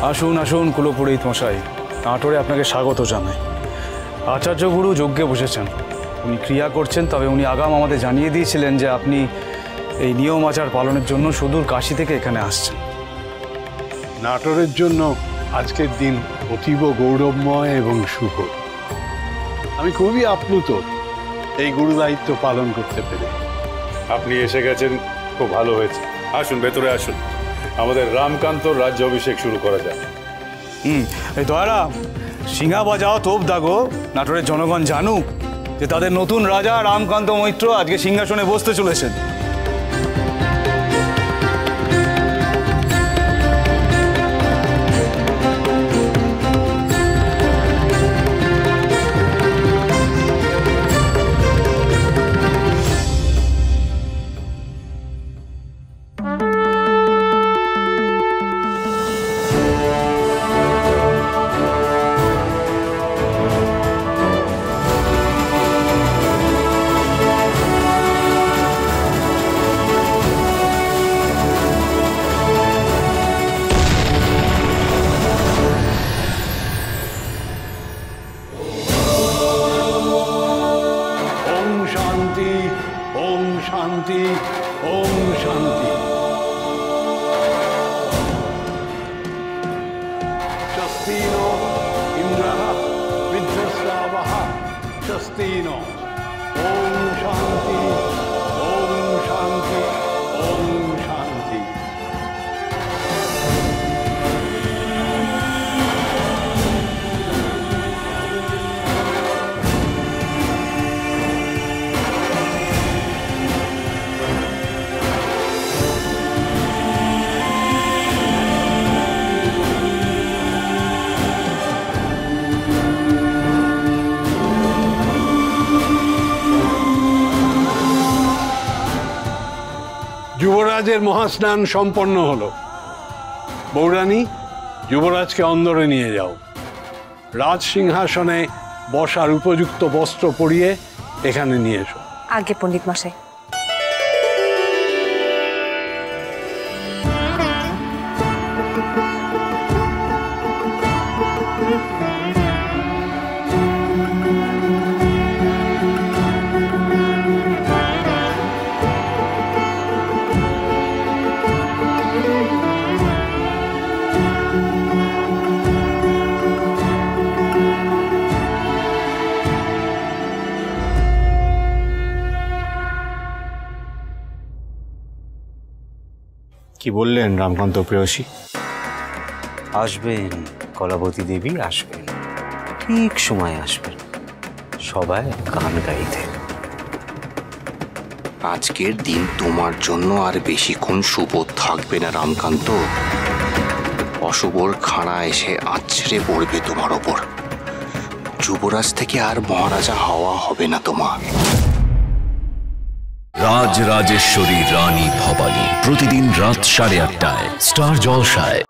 আসুন আসুন কুলপুরোহিত মশাই, নাটোরে আপনাকে স্বাগত জানাই। আচার্য গুরু যজ্ঞে বসেছেন, উনি ক্রিয়া করছেন, তবে উনি আগাম আমাদের জানিয়ে দিয়েছিলেন যে আপনি এই নিয়ম আচার পালনের জন্য সুদূর কাশী থেকে এখানে আসছেন। নাটোরের জন্য আজকের দিন অতীব গৌরবময় এবং শুভ। আমি খুবই আপ্লুত এই গুরু দায়িত্ব পালন করতে পেরে। আপনি এসে গেছেন, খুব ভালো হয়েছে। আসুন, ভেতরে আসুন, আমাদের রামকান্তর রাজ্য অভিষেক শুরু করা যাক। এই দয়ারাম, সিংহা বাজাও, তোপ দাগো, নাটোরের জনগণ জানুক যে তাদের নতুন রাজা রামকান্ত মৈত্র আজকে সিংহাসনে বসতে চলেছেন। শান্তি, ওম শান্তি। স্বস্তিনো ইন্দ্রঃ বিধ্বস্তাবঃ স্বস্তিনো। ওম শান্তি, ওম শান্তি, ওম শান্তি। যুবরাজের মহাস্নান সম্পন্ন হলো। বৌরানী, যুবরাজকে অন্দরে নিয়ে যাও। রাজ সিংহাসনে বসার উপযুক্ত বস্ত্র পরিয়ে এখানে নিয়ে এসো। আগে পণ্ডিত মশাই। কি বললেন রামকান্ত প্রেয়সী? আসবেন, কলাবতী দেবী আসবেন, ঠিক সময় আসবেন, সবাই গান গাইতে। আজকের দিন তোমার জন্য আর বেশিক্ষণ শুভ থাকবে না রামকান্ত। অশুভর খাড়া এসে আছড়ে পড়বে তোমার ওপর। যুবরাজ থেকে আর মহারাজা হওয়া হবে না তোমার। রাজ রাজেশ্বরী রানী ভবানী প্রতিদিন রাত 8:30টায় স্টার জলসায়।